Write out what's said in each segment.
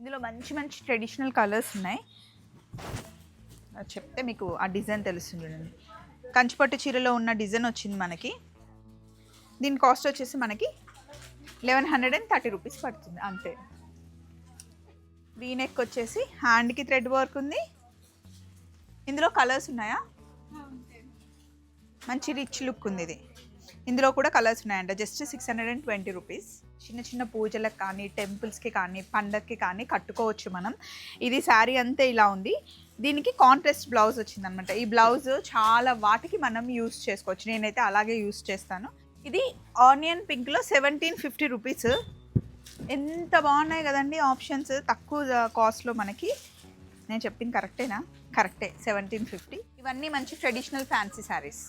ఇందులో మంచి మంచి ట్రెడిషనల్ కలర్స్ ఉన్నాయి. అది చెప్తే మీకు ఆ డిజైన్ తెలుస్తుంది చూడండి. కంచిపట్టు చీరలో ఉన్న డిజైన్ వచ్చింది మనకి. దీని కాస్ట్ వచ్చేసి మనకి 1130 రూపీస్ పడుతుంది అంతే. వీనెక్ వచ్చేసి హ్యాండ్కి థ్రెడ్ వర్క్ ఉంది. ఇందులో కలర్స్ ఉన్నాయా? మంచి రిచ్ లుక్ ఉంది ఇది. ఇందులో కూడా కలర్స్ ఉన్నాయంట. Just 620 rupees. చిన్న చిన్న పూజలకు కానీ, టెంపుల్స్కి కానీ, పండగకి కానీ కట్టుకోవచ్చు మనం. ఇది శారీ అంతే ఇలా ఉంది. దీనికి కాంట్రాస్ట్ బ్లౌజ్ వచ్చిందనమాట. ఈ బ్లౌజ్ చాలా వాటికి మనం యూస్ చేసుకోవచ్చు. నేనైతే అలాగే యూస్ చేస్తాను. ఇది ఆనియన్ పింక్లో 1750 రూపీస్. ఎంత బాగున్నాయి కదండి ఆప్షన్స్. తక్కువ కాస్ట్లో మనకి. నేను చెప్పింది కరెక్టేనా? కరెక్టే, 1750. ఇవన్నీ మంచి ట్రెడిషనల్ ఫ్యాన్సీ శారీస్.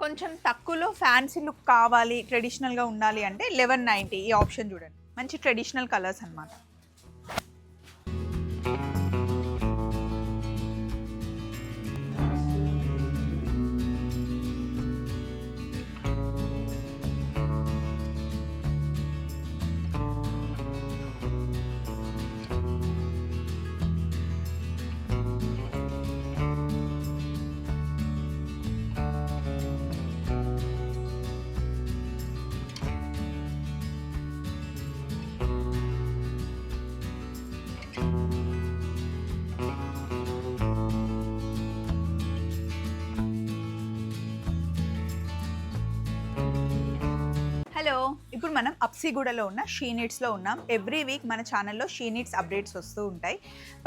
కొంచెం తక్కువలో ఫ్యాన్సీ లుక్ కావాలి, ట్రెడిషనల్గా ఉండాలి అంటే 1190. ఈ ఆప్షన్ చూడండి. మంచి ట్రెడిషనల్ కలర్స్ అన్నమాట. హలో, ఇప్పుడు మనం అప్సిగూడలో ఉన్న షీ నీడ్స్లో ఉన్నాం. ఎవ్రీ వీక్ మన ఛానల్లో షీ నీడ్స్ అప్డేట్స్ వస్తూ ఉంటాయి.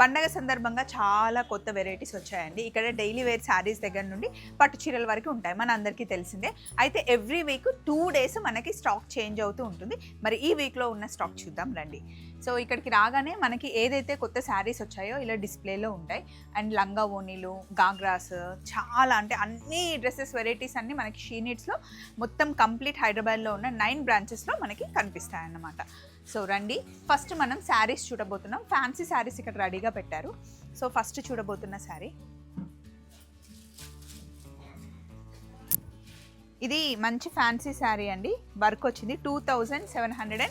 పండగ సందర్భంగా చాలా కొత్త వెరైటీస్ వచ్చాయండి. ఇక్కడ డైలీ వేర్ శారీస్ దగ్గర నుండి పట్టు చీరల వరకు ఉంటాయి, మన అందరికీ తెలిసిందే. అయితే ఎవ్రీ వీక్ 2 days మనకి స్టాక్ చేంజ్ అవుతూ ఉంటుంది. మరి ఈ వీక్లో ఉన్న స్టాక్ చూద్దాం రండి. సో ఇక్కడికి రాగానే మనకి ఏదైతే కొత్త శారీస్ వచ్చాయో ఇలా డిస్ప్లేలో ఉంటాయి. అండ్ లంగా ఓనీలు, గాగ్రాస్, చాలా అంటే అన్ని డ్రెస్సెస్ వెరైటీస్ అన్నీ మనకి షీ నీడ్స్లో మొత్తం కంప్లీట్ హైదరాబాద్లో ఉన్న 9 బ్రాంచెస్లో మనకి కనిపిస్తాయి అన్నమాట. సో రండి, ఫస్ట్ మనం శారీస్ చూడబోతున్నాం. ఫ్యాన్సీ శారీస్ ఇక్కడ రెడీగా పెట్టారు. సో ఫస్ట్ చూడబోతున్న శారీ ఇది. మంచి ఫ్యాన్సీ శారీ అండి. వర్క్ వచ్చింది. 2720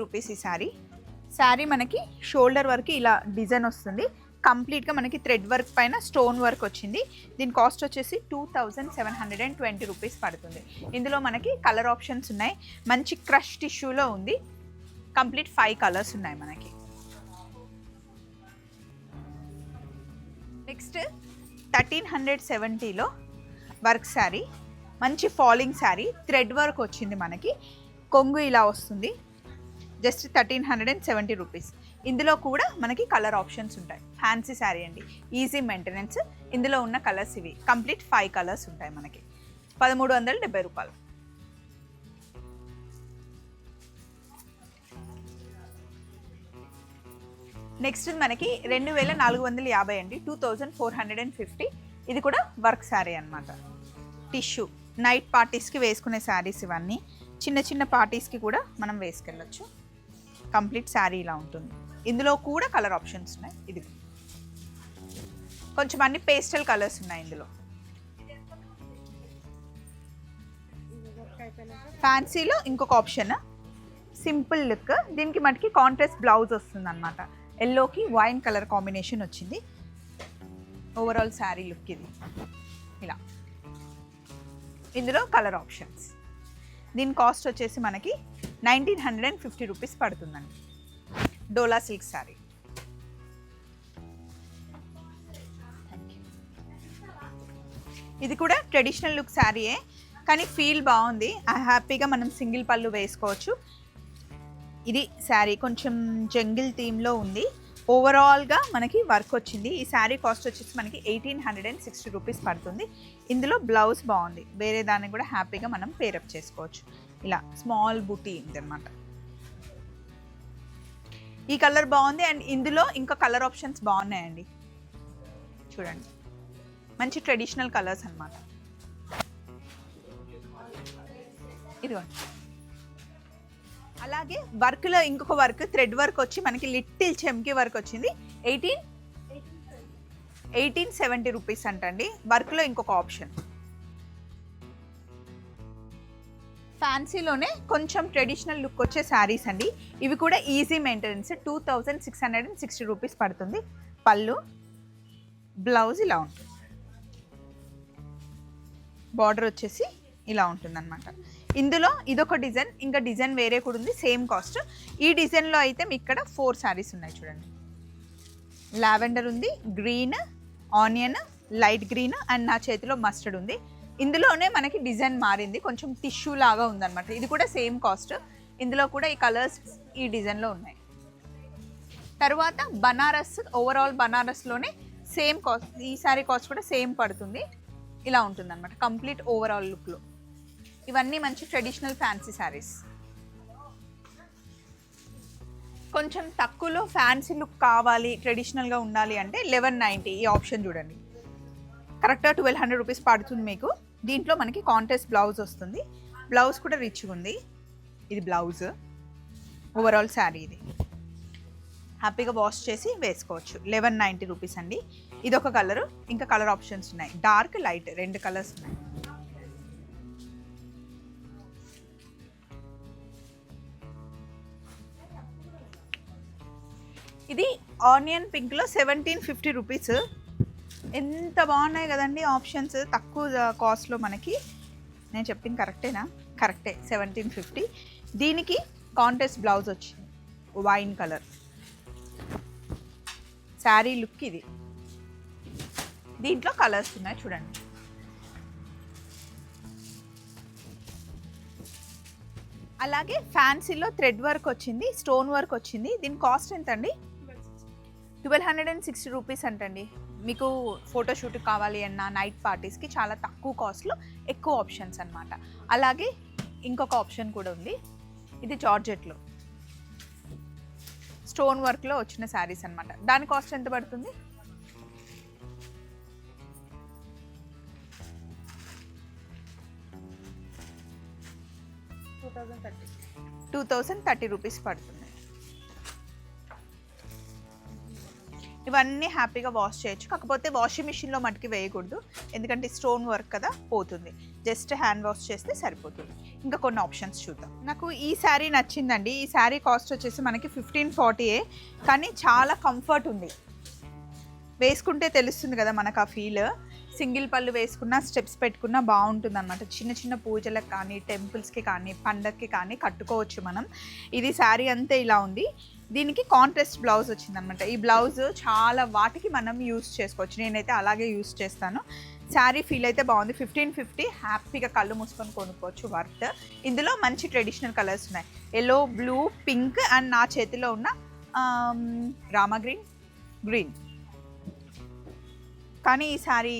రూపీస్ ఈ శారీ మనకి షోల్డర్ వరకు ఇలా డిజైన్ వస్తుంది. కంప్లీట్గా మనకి థ్రెడ్ వర్క్ పైన స్టోన్ వర్క్ వచ్చింది. దీని కాస్ట్ వచ్చేసి 2720 రూపీస్ పడుతుంది. ఇందులో మనకి కలర్ ఆప్షన్స్ ఉన్నాయి. మంచి క్రష్ టిష్యూలో ఉంది. కంప్లీట్ 5 కలర్స్ ఉన్నాయి మనకి. నెక్స్ట్ 1370లో వర్క్ శారీ. మంచి ఫాలింగ్ శారీ, థ్రెడ్ వర్క్ వచ్చింది మనకి. కొంగు ఇలా వస్తుంది. Just 1370 rupees. ఇందులో కూడా మనకి కలర్ ఆప్షన్స్ ఉంటాయి. ఫ్యాన్సీ శారీ అండి, ఈజీ మెయింటెనెన్స్. ఇందులో ఉన్న కలర్స్ ఇవి. కంప్లీట్ 5 కలర్స్ ఉంటాయి మనకి. 1370 రూపాయలు. నెక్స్ట్ మనకి 2450 అండి. 2450. ఇది కూడా వర్క్ శారీ అనమాట. టిష్యూ నైట్ పార్టీస్కి వేసుకునే శారీస్ ఇవన్నీ. చిన్న చిన్న పార్టీస్కి కూడా మనం వేసుకెళ్ళచ్చు. కంప్లీట్ శారీ ఇలా ఉంటుంది. ఇందులో కూడా కలర్ ఆప్షన్స్ ఉన్నాయి. ఇది కొంచెం అన్ని పేస్టల్ కలర్స్ ఉన్నాయి ఇందులో. ఫ్యాన్సీలో ఇంకొక ఆప్షన్ సింపుల్ లుక్. దీనికి మనకి కాంట్రాస్ట్ బ్లౌజ్ వస్తుంది అనమాట. ఎల్లోకి వైన్ కలర్ కాంబినేషన్ వచ్చింది. ఓవరాల్ శారీ లుక్ ఇది ఇలా. ఇందులో కలర్ ఆప్షన్స్. దీని కాస్ట్ వచ్చేసి మనకి 1950 రూపీస్ పడుతుందండి. డోలా సిల్క్ శారీ. ఇది కూడా ట్రెడిషనల్ లుక్ శారీయే, కానీ ఫీల్ బాగుంది. హ్యాపీగా మనం సింగిల్ పళ్ళు వేసుకోవచ్చు. ఇది శారీ కొంచెం జంగిల్ థీమ్లో ఉంది. ఓవరాల్గా మనకి వర్క్ వచ్చింది. ఈ శారీ కాస్ట్ వచ్చేసి మనకి 1860 రూపీస్ పడుతుంది. ఇందులో బ్లౌజ్ బాగుంది. వేరే దాన్ని కూడా హ్యాపీగా మనం పేరప్ చేసుకోవచ్చు. ఇలా స్మాల్ బూటీ ఉందన్నమాట. ఈ కలర్ బాగుంది. అండ్ ఇందులో ఇంకా కలర్ ఆప్షన్స్ బాగున్నాయండి. చూడండి, మంచి ట్రెడిషనల్ కలర్స్ అన్నమాట. ఇదిగోండి. అలాగే వర్క్లో ఇంకొక వర్క్, థ్రెడ్ వర్క్ వచ్చి మనకి లిటిల్ చెమ్కి వర్క్ వచ్చింది. 1870 రూపీస్ అంటండి. వర్క్లో ఇంకొక ఆప్షన్. ఫ్యాన్సీలోనే కొంచెం ట్రెడిషనల్ లుక్ వచ్చే శారీస్ అండి. ఇవి కూడా ఈజీ మెయింటెనెన్స్. 2660 రూపీస్ పడుతుంది. పళ్ళు, బ్లౌజ్ ఇలా ఉంటుంది. బార్డర్ వచ్చేసి ఇలా ఉంటుంది అనమాట. ఇందులో ఇదొక డిజైన్, ఇంకా డిజైన్ వేరే కూడా ఉంది, సేమ్ కాస్ట్. ఈ డిజైన్లో అయితే మీకు ఇక్కడ 4 శారీస్ ఉన్నాయి చూడండి. లావెండర్ ఉంది, green, onion, light green and నా చేతిలో మస్టర్డ్ ఉంది. ఇందులోనే మనకి డిజైన్ మారింది, కొంచెం టిష్యూ లాగా ఉందన్నమాట. ఇది కూడా సేమ్ కాస్ట్. ఇందులో కూడా ఈ కలర్స్ ఈ డిజైన్లో ఉన్నాయి. తర్వాత బనారస్, ఓవరాల్ బనారస్లోనే సేమ్ కాస్ట్. ఈ శారీ కాస్ట్ కూడా సేమ్ పడుతుంది. ఇలా ఉంటుంది అనమాట కంప్లీట్ ఓవరాల్ లుక్లో. ఇవన్నీ మంచి ట్రెడిషనల్ ఫ్యాన్సీ శారీస్. కొంచెం తక్కువలో ఫ్యాన్సీ లుక్ కావాలి, ట్రెడిషనల్గా ఉండాలి అంటే 1190 ఈ ఆప్షన్ చూడండి. కరెక్ట్గా 1200 రూపీస్ పడుతుంది మీకు. దీంట్లో మనకి కాంట్రాస్ట్ బ్లౌజ్ వస్తుంది. బ్లౌజ్ కూడా రిచ్గా ఉంది. ఇది బ్లౌజ్, ఓవరాల్ శారీ ఇది. హ్యాపీగా వాష్ చేసి వేసుకోవచ్చు. 1190 రూపీస్ అండి. ఇదొక కలరు, ఇంకా కలర్ ఆప్షన్స్ ఉన్నాయి. డార్క్, లైట్ 2 కలర్స్ ఉన్నాయి. ఇది ఆనియన్ పింక్లో 1750 రూపీస్. ఎంత బాగున్నాయి కదండి ఆప్షన్స్, తక్కువ కాస్ట్లో మనకి. నేను చెప్పింది కరెక్టేనా? కరెక్టే, 1750. దీనికి కాంట్రాస్ట్ బ్లౌజ్ వచ్చింది, వైన్ కలర్. శారీ లుక్ ఇది. దీంట్లో కలర్స్ ఉన్నాయి చూడండి. అలాగే ఫ్యాన్సీలో థ్రెడ్ వర్క్ వచ్చింది, స్టోన్ వర్క్ వచ్చింది. దీని కాస్ట్ ఎంత అండి? 1260 రూపీస్ అంటండి. మీకు ఫోటోషూట్ కావాలి అన్న, నైట్ పార్టీస్కి చాలా తక్కువ కాస్ట్లో ఎక్కువ ఆప్షన్స్ అనమాట. అలాగే ఇంకొక ఆప్షన్ కూడా ఉంది. ఇది జార్జెట్లో స్టోన్ వర్క్లో వచ్చిన శారీస్ అనమాట. దాని కాస్ట్ ఎంత పడుతుంది? 2030 రూపీస్ పడుతుంది. ఇవన్నీ హ్యాపీగా వాష్ చేయొచ్చు, కాకపోతే వాషింగ్ మిషన్లో మటుకి వేయకూడదు, ఎందుకంటే స్టోన్ వర్క్ కదా, పోతుంది. జస్ట్ హ్యాండ్ వాష్ చేస్తే సరిపోతుంది. ఇంకా కొన్ని ఆప్షన్స్ చూద్దాం. నాకు ఈ శారీ నచ్చిందండి. ఈ శారీ కాస్ట్ వచ్చేసి మనకి 1540, కానీ చాలా కంఫర్ట్ ఉంది. వేసుకుంటే తెలుస్తుంది కదా మనకు ఆ ఫీల్. సింగిల్ పళ్ళు వేసుకున్నా, స్టెప్స్ పెట్టుకున్నా బాగుంటుంది అనమాట. చిన్న చిన్న పూజలకు కానీ, టెంపుల్స్కి కానీ, పండగకి కానీ కట్టుకోవచ్చు మనం. ఇది శారీ అంతే ఇలా ఉంది. దీనికి కాంట్రాస్ట్ బ్లౌజ్ వచ్చిందనమాట. ఈ బ్లౌజ్ చాలా వాటికి మనం యూస్ చేసుకోవచ్చు. నేనైతే అలాగే యూస్ చేస్తాను. శారీ ఫీల్ అయితే బాగుంది. 1550, హ్యాపీగా కళ్ళు మూసుకొని కొనుక్కోవచ్చు, వర్త్. ఇందులో మంచి ట్రెడిషనల్ కలర్స్ ఉన్నాయి, ఎల్లో, బ్లూ, పింక్ అండ్ నా చేతిలో ఉన్న రామా గ్రీన్. కానీ ఈ శారీ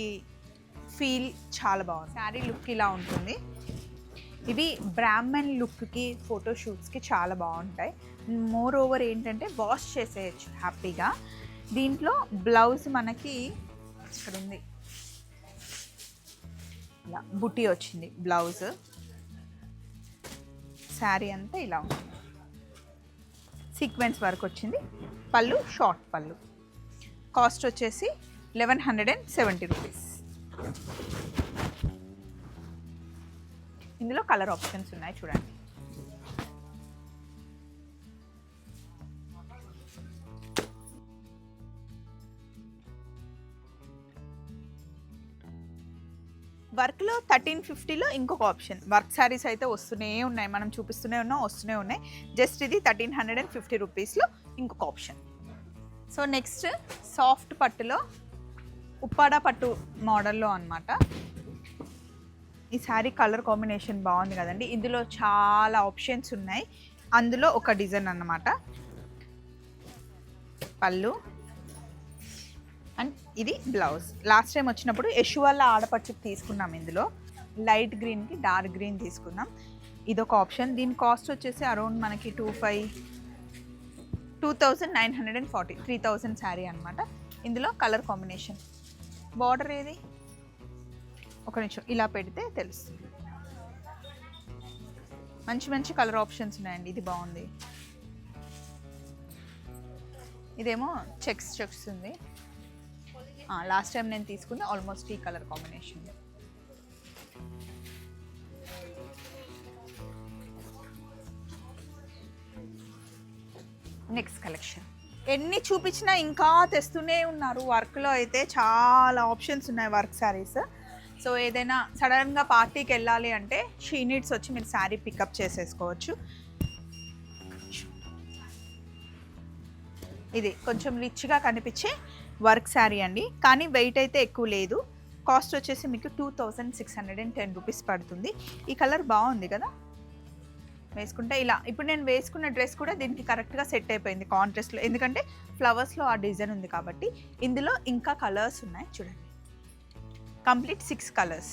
ఫీల్ చాలా బాగుంది. శారీ లుక్ ఇలా ఉంటుంది. ఇవి బ్రాహ్మణ్ లుక్కి, ఫోటోషూట్స్కి చాలా బాగుంటాయి. మోర్ ఓవర్ ఏంటంటే వాష్ చేసేయచ్చు హ్యాపీగా. దీంట్లో బ్లౌజ్ మనకి ఇక్కడ ఉంది, ఇలా బుట్టి వచ్చింది బ్లౌజ్. శారీ అంతా ఇలా ఉంది, సీక్వెన్స్ వర్క్ వచ్చింది. పళ్ళు షార్ట్ పళ్ళు. కాస్ట్ వచ్చేసి 1170 రూపీస్. ఇందులో కలర్ ఆప్షన్స్ ఉన్నాయి చూడండి. వర్క్లో 1350లో ఇంకొక ఆప్షన్. వర్క్ శారీస్ అయితే వస్తూనే ఉన్నాయి, మనం చూపిస్తూనే వస్తూనే ఉన్నాయి. జస్ట్ ఇది 1350 రూపీస్లో ఇంకొక ఆప్షన్. సో నెక్స్ట్ సాఫ్ట్ పట్టులో ఉప్పాడ పట్టు మోడల్లో అనమాట. ఈ శారీ కలర్ కాంబినేషన్ బాగుంది కదండి. ఇందులో చాలా ఆప్షన్స్ ఉన్నాయి. అందులో ఒక డిజైన్ అన్నమాట. పళ్ళు అండ్ ఇది బ్లౌజ్. లాస్ట్ టైం వచ్చినప్పుడు యశు వాళ్ళ ఆడపడుచుకు తీసుకున్నాం. ఇందులో లైట్ గ్రీన్కి డార్క్ గ్రీన్ తీసుకున్నాం. ఇదొక ఆప్షన్. దీని కాస్ట్ వచ్చేసి అరౌండ్ మనకి 2940, 3000 శారీ అనమాట. ఇందులో కలర్ కాంబినేషన్. బార్డర్ ఏది? ఒక నిమిషం, ఇలా పెడితే తెలుస్తుంది. మంచి మంచి కలర్ ఆప్షన్స్ ఉన్నాయండి. ఇది బాగుంది. ఇదేమో చెక్స్ ఉంది. లాస్ట్ టైం నేను తీసుకుంది ఆల్మోస్ట్ ఈ కలర్ కాంబినేషన్. Next collection. ఎన్ని చూపించినా ఇంకా తెస్తూనే ఉన్నారు. వర్క్లో అయితే చాలా ఆప్షన్స్ ఉన్నాయి వర్క్ శారీస్. సో ఏదైనా సడన్గా పార్టీకి వెళ్ళాలి అంటే షీ నీడ్స్ వచ్చి మీరు శారీ పికప్ చేసేసుకోవచ్చు. ఇది కొంచెం రిచ్గా కనిపించే వర్క్ శారీ అండి, కానీ వెయిట్ అయితే ఎక్కువ లేదు. కాస్ట్ వచ్చేసి మీకు 2610 రూపీస్ పడుతుంది. ఈ కలర్ బాగుంది కదా వేసుకుంటే. ఇలా ఇప్పుడు నేను వేసుకున్న డ్రెస్ కూడా దీనికి కరెక్ట్గా సెట్ అయిపోయింది కాంట్రాస్ట్లో, ఎందుకంటే ఫ్లవర్స్లో ఆ డిజైన్ ఉంది కాబట్టి. ఇందులో ఇంకా కలర్స్ ఉన్నాయి చూడండి, కంప్లీట్ 6 కలర్స్.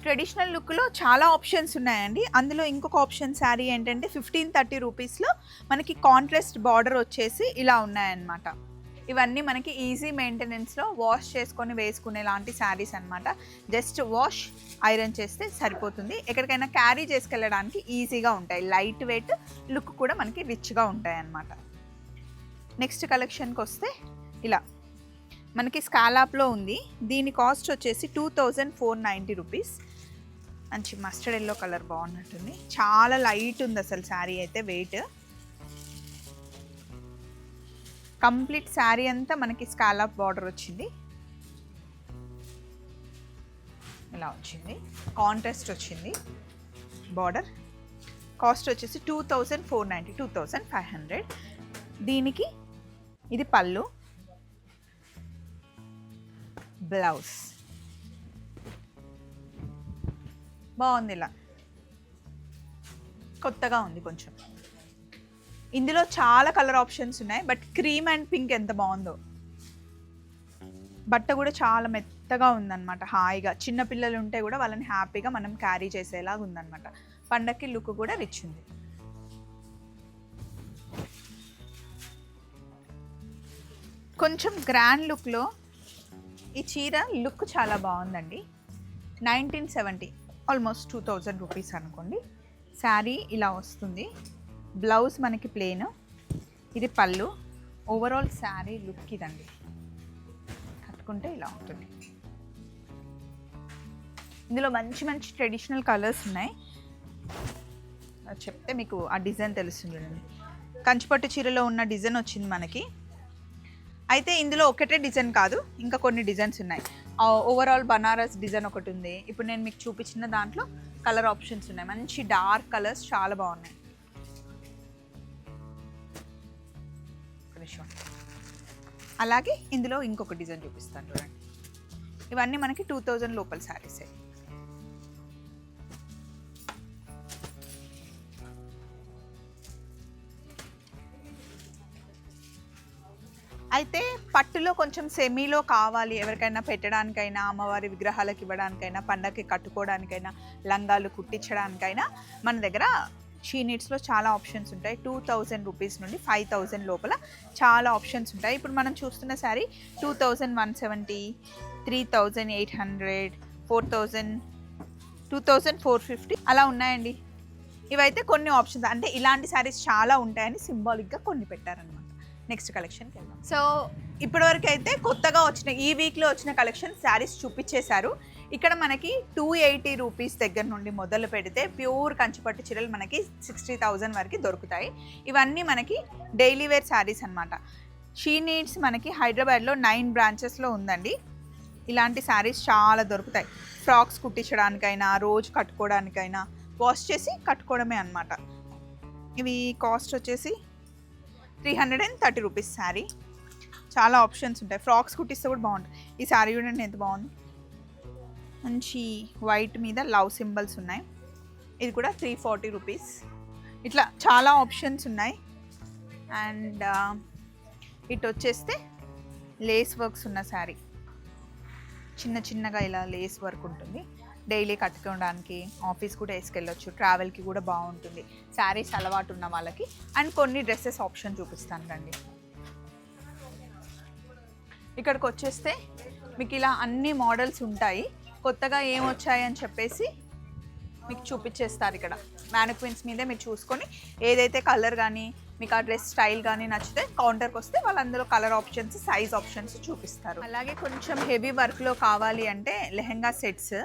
ట్రెడిషనల్ లుక్లో చాలా ఆప్షన్స్ ఉన్నాయండి. అందులో ఇంకొక ఆప్షన్ శారీ ఏంటంటే 1530 రూపీస్లో మనకి కాంట్రాస్ట్ బార్డర్ వచ్చేసి ఇలా ఉన్నాయన్నమాట. ఇవన్నీ మనకి ఈజీ మెయింటెనెన్స్లో వాష్ చేసుకొని వేసుకునే లాంటి శారీస్ అనమాట. జస్ట్ వాష్ ఐరన్ చేస్తే సరిపోతుంది. ఎక్కడికైనా క్యారీ చేసుకెళ్ళడానికి ఈజీగా ఉంటాయి. లైట్ వెయిట్, లుక్ కూడా మనకి రిచ్గా ఉంటాయి అన్నమాట. నెక్స్ట్ కలెక్షన్కి వస్తే ఇలా మనకి స్కాలాప్లో ఉంది. దీని కాస్ట్ వచ్చేసి 2490 రూపీస్. మంచి మస్టర్డ్ ఎల్లో కలర్ బాగున్నట్టుంది. చాలా లైట్ ఉంది అసలు శారీ అయితే, వెయిట్. కంప్లీట్ శారీ అంతా మనకి స్కాలప్ బార్డర్ వచ్చింది, ఇలా వచ్చింది. కాంట్రాస్ట్ వచ్చింది బార్డర్. కాస్ట్ వచ్చేసి 2490, 2500. దీనికి ఇది పళ్ళు, బ్లౌజ్ బాగుంది. ఇలా కొత్తగా ఉంది కొంచెం. ఇందులో చాలా కలర్ ఆప్షన్స్ ఉన్నాయి, బట్ క్రీమ్ అండ్ పింక్ ఎంత బాగుందో. బట్ట కూడా చాలా మెత్తగా ఉందన్నమాట, హాయిగా. చిన్నపిల్లలు ఉంటే కూడా వాళ్ళని హ్యాపీగా మనం క్యారీ చేసేలాగా ఉందన్నమాట. పండక్కి లుక్ కూడా రిచ్ ఉంది. కొంచెం గ్రాండ్ లుక్లో ఈ చీర లుక్ చాలా బాగుందండి. 1970, ఆల్మోస్ట్ 2000 రూపీస్ అనుకోండి. శారీ ఇలా వస్తుంది, బ్లౌజ్ మనకి ప్లెయిన్, ఇది పళ్ళు. ఓవరాల్ శారీ లుక్ ఇదండి, కట్టుకుంటే ఇలా ఉంటుంది. ఇందులో మంచి మంచి ట్రెడిషనల్ కలర్స్ ఉన్నాయి. చెప్తే మీకు ఆ డిజైన్ తెలుస్తుంది. కంచిపట్టు చీరలో ఉన్న డిజైన్ వచ్చింది మనకి. అయితే ఇందులో ఒకటే డిజైన్ కాదు, ఇంకా కొన్ని డిజైన్స్ ఉన్నాయి. ఓవరాల్ బనారస్ డిజైన్ ఒకటి ఉంది. ఇప్పుడు నేను మీకు చూపించిన దాంట్లో కలర్ ఆప్షన్స్ ఉన్నాయి. మంచి డార్క్ కలర్స్ చాలా బాగున్నాయి. అలాగే ఇందులో ఇంకొక డిజైన్ చూపిస్తాను చూడండి. ఇవన్నీ మనకి 2000 లోపల శారీసే. అయితే పట్టులో కొంచెం సెమీలో కావాలి ఎవరికైనా పెట్టడానికైనా, అమ్మవారి విగ్రహాలకు ఇవ్వడానికైనా, పండగకి కట్టుకోవడానికైనా, లంగాలు కుట్టించడానికైనా మన దగ్గర షీ నీడ్స్లో చాలా ఆప్షన్స్ ఉంటాయి. 2000 రూపీస్ నుండి 5000 లోపల చాలా ఆప్షన్స్ ఉంటాయి. ఇప్పుడు మనం చూస్తున్న శారీ 2170, 3800, 4000, 2450 అలా ఉన్నాయండి. ఇవైతే కొన్ని ఆప్షన్స్, అంటే ఇలాంటి శారీస్ చాలా ఉంటాయని సింబాలిక్గా కొన్ని పెట్టారనమాట. నెక్స్ట్ కలెక్షన్కి వెళ్దాం. సో ఇప్పటివరకు అయితే కొత్తగా వచ్చిన ఈ వీక్లో వచ్చిన కలెక్షన్ శారీస్ చూపించేశారు. ఇక్కడ మనకి 280 రూపీస్ దగ్గర నుండి మొదలు పెడితే ప్యూర్ కంచిపట్టు చీరలు మనకి 60,000 వరకు దొరుకుతాయి. ఇవన్నీ మనకి డైలీ వేర్ శారీస్ అనమాట. షీ నీడ్స్ మనకి హైదరాబాద్లో 9 బ్రాంచెస్లో ఉందండి. ఇలాంటి శారీస్ చాలా దొరుకుతాయి. ఫ్రాక్స్ కుట్టించడానికైనా, రోజు కట్టుకోవడానికైనా, వాష్ చేసి కట్టుకోవడమే అనమాట. ఇవి కాస్ట్ వచ్చేసి 330 రూపీస్ శారీ. చాలా ఆప్షన్స్ ఉంటాయి. ఫ్రాక్స్ కుట్టిస్తే కూడా బాగుంటుంది. ఈ శారీ చూడండి ఎంత బాగుంది. మంచి వైట్ మీద లవ్ సింబల్స్ ఉన్నాయి. ఇది కూడా 340 రూపీస్. ఇట్లా చాలా ఆప్షన్స్ ఉన్నాయి. అండ్ ఇటు వచ్చేస్తే లేస్ వర్క్స్ ఉన్న శారీ, చిన్న చిన్నగా ఇలా లేస్ వర్క్ ఉంటుంది. డైలీ కట్టుకోవడానికి, ఆఫీస్ కూడా వేసుకెళ్ళొచ్చు, ట్రావెల్కి కూడా బాగుంటుంది. శారీస్ అలవాటు ఉన్న వాళ్ళకి. అండ్ కొన్ని డ్రెస్సెస్ ఆప్షన్ చూపిస్తాను రండి. ఇక్కడికి వచ్చేస్తే మీకు ఇలా అన్ని మోడల్స్ ఉంటాయి. కొత్తగా ఏం వచ్చాయని చెప్పేసి మీకు చూపించేస్తారు. ఇక్కడ మ్యానిక్విన్స్ మీదే మీరు చూసుకొని ఏదైతే కలర్ కానీ మీకు ఆ డ్రెస్ స్టైల్ కానీ నచ్చితే కౌంటర్కి వస్తే వాళ్ళు అందులో కలర్ ఆప్షన్స్, సైజ్ ఆప్షన్స్ చూపిస్తారు. అలాగే కొంచెం హెవీ వర్క్లో కావాలి అంటే లెహెంగా సెట్స్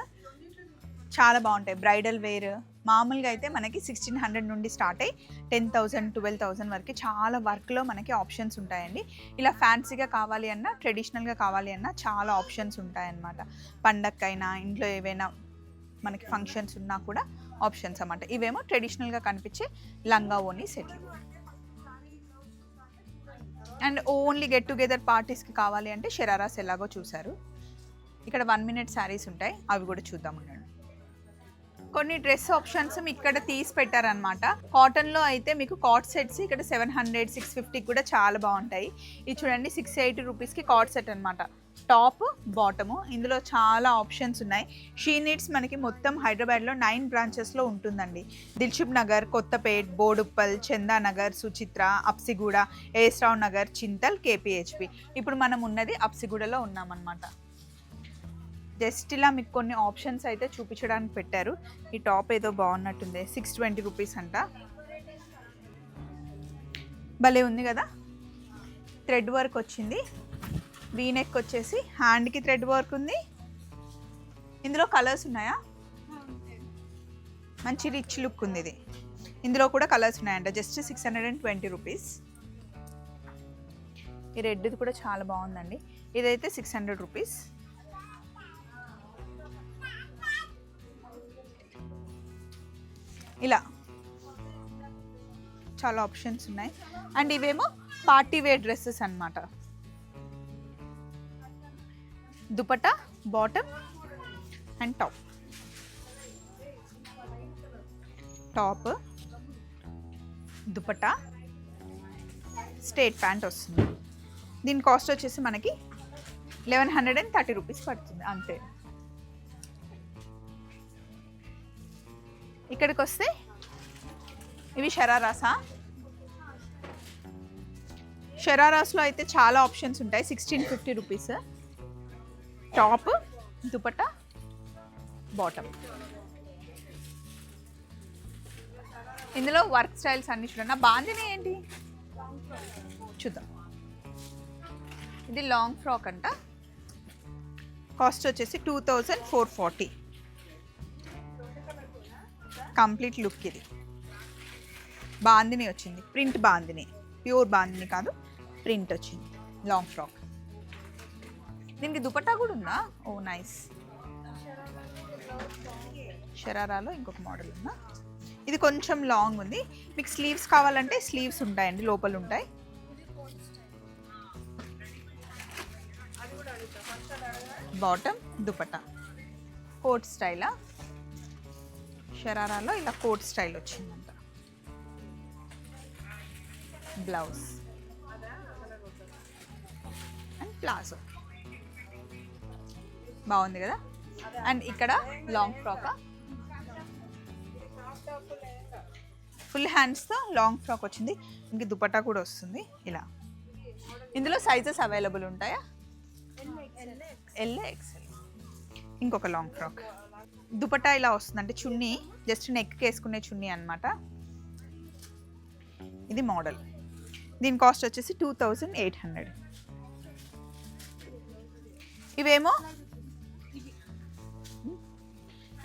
చాలా బాగుంటాయి. బ్రైడల్ వేర్ మామూలుగా అయితే మనకి 1600 నుండి స్టార్ట్ అయ్యి 10,000 12,000 వరకు చాలా వర్క్లో మనకి ఆప్షన్స్ ఉంటాయండి. ఇలా ఫ్యాన్సీగా కావాలి అన్నా, ట్రెడిషనల్గా కావాలి అన్నా చాలా ఆప్షన్స్ ఉంటాయన్నమాట. పండక్కైనా, ఇంట్లో ఏవైనా మనకి ఫంక్షన్స్ ఉన్నా కూడా ఆప్షన్స్ అన్నమాట. ఇవేమో ట్రెడిషనల్గా కనిపించే లంగా ఓని సెట్లు. అండ్ ఓన్లీ గెట్ టుగెదర్ పార్టీస్కి కావాలి అంటే షరారాస్ ఎలాగో చూసారు. ఇక్కడ 1 మినిట్ శారీస్ ఉంటాయి, అవి కూడా చూద్దాం ఉండండి. కొన్ని డ్రెస్ ఆప్షన్స్ ఇక్కడ తీసి పెట్టారనమాట. కాటన్లో అయితే మీకు కాట్ సెట్స్ ఇక్కడ 700 650 కూడా చాలా బాగుంటాయి. ఇది చూడండి 680 రూపీస్కి కాట్ సెట్ అనమాట. టాప్ బాటము, ఇందులో చాలా ఆప్షన్స్ ఉన్నాయి. షీ నీడ్స్ మనకి మొత్తం హైదరాబాద్లో 9 బ్రాంచెస్లో ఉంటుందండి. దిల్షుక్ నగర్, కొత్తపేట్, బోడుప్పల్, చందానగర్, సుచిత్ర, అప్సిగూడ, ఏస్రావ్ నగర్, చింతల్, కేపీహెచ్పి. ఇప్పుడు మనం ఉన్నది అప్సిగూడలో ఉన్నామన్నమాట. జస్ట్ ఇలా మీకు కొన్ని ఆప్షన్స్ అయితే చూపించడానికి పెట్టారు. ఈ టాప్ ఏదో బాగున్నట్టుంది, 620 రూపీస్ అంట. భలే ఉంది కదా, థ్రెడ్ వర్క్ వచ్చింది. వీనెక్ వచ్చేసి హ్యాండ్కి థ్రెడ్ వర్క్ ఉంది. ఇందులో కలర్స్ ఉన్నాయా? మంచి రిచ్ లుక్ ఉంది ఇది. ఇందులో కూడా కలర్స్ ఉన్నాయంట. Just 620 rupees. ఈ రెడ్ది కూడా చాలా బాగుందండి. ఇదైతే 600 రూపీస్. ఇలా చాలా ఆప్షన్స్ ఉన్నాయి. అండ్ ఇవేమో పార్టీ వేర్ డ్రెస్సెస్ అన్నమాట. Dupatta, bottom and top. Top, dupatta, straight pant వస్తుంది. దీని కాస్ట్ వచ్చేసి మనకి 1130 రూపీస్ పడుతుంది అంతే. ఇక్కడికి వస్తే ఇవి షరారాసా. షరారాస్లో అయితే చాలా ఆప్షన్స్ ఉంటాయి. 1650 రూపీస్. Top, dupatta, bottom. ఇందులో వర్క్ స్టైల్స్ అన్ని చూడండి. నా బాందిని ఏంటి చూద్దాం. ఇది లాంగ్ ఫ్రాక్ అంట. కాస్ట్ వచ్చేసి 2440. కంప్లీట్ లుక్ ఇది. బాందిని వచ్చింది, ప్రింట్ బాందిని, ప్యూర్ బాందిని కాదు, ప్రింట్ వచ్చింది. Long frock. దీనికి దుపట్టా కూడా ఉందా? ఓ నైస్. షరారాలో ఇంకొక మోడల్ ఉందా. ఇది కొంచెం లాంగ్ ఉంది. మీకు స్లీవ్స్ కావాలంటే స్లీవ్స్ ఉంటాయండి, లోపల ఉంటాయి. బాటమ్, దుపట్టా, కోట్ స్టైలా. షరారాలో ఇలా కోట్ స్టైల్ వచ్చిందంట. బ్లౌజ్ అండ్ ప్లాజో బాగుంది కదా. అండ్ ఇక్కడ లాంగ్ ఫ్రాక్, ఫుల్ హ్యాండ్స్తో లాంగ్ ఫ్రాక్ వచ్చింది. ఇంక దుపట్టా కూడా వస్తుంది ఇలా. ఇందులో సైజెస్ అవైలబుల్ ఉంటాయా? L, XL. ఇంకొక లాంగ్ ఫ్రాక్. దుపట్టా ఇలా వస్తుంది, అంటే చున్నీ జస్ట్ నెక్కి వేసుకునే చున్నీ అనమాట. ఇది మోడల్. దీని కాస్ట్ వచ్చేసి 2800.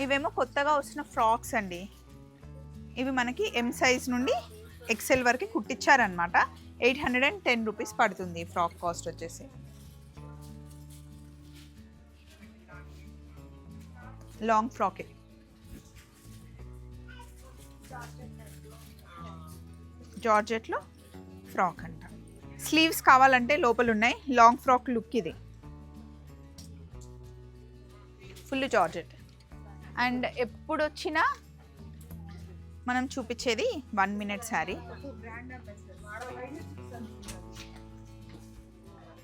ఇవేమో కొత్తగా వచ్చిన ఫ్రాక్స్ అండి. ఇవి మనకి ఎం సైజ్ నుండి ఎక్సెల్ వరకు కుట్టించారనమాట. 810 రూపీస్ పడుతుంది ఈ ఫ్రాక్ కాస్ట్ వచ్చేసి. లాంగ్ ఫ్రాకే. జార్జెట్లో ఫ్రాక్ అంట. స్లీవ్స్ కావాలంటే లోపల ఉన్నాయి. లాంగ్ ఫ్రాక్ లుక్ ఇది. Full georgette. అండ్ ఎప్పుడు వచ్చినా మనం చూపించేది 1 మినిట్ శారీ.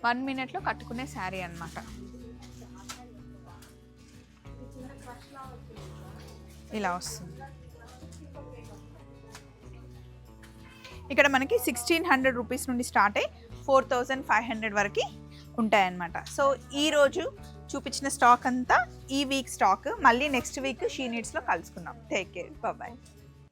1 మినిట్లో కట్టుకునే శారీ అన్నమాట. ఇలా వస్తుంది. ఇక్కడ మనకి 1600 రూపీస్ నుండి స్టార్ట్ అయ్యి 4500 వరకు ఉంటాయన్నమాట. సో ఈరోజు చూపించిన స్టాక్ అంతా ఈ వీక్ స్టాక్. మళ్ళీ నెక్స్ట్ వీక్ షీ నీడ్స్లో కలుసుకుందాం. Take care, bye.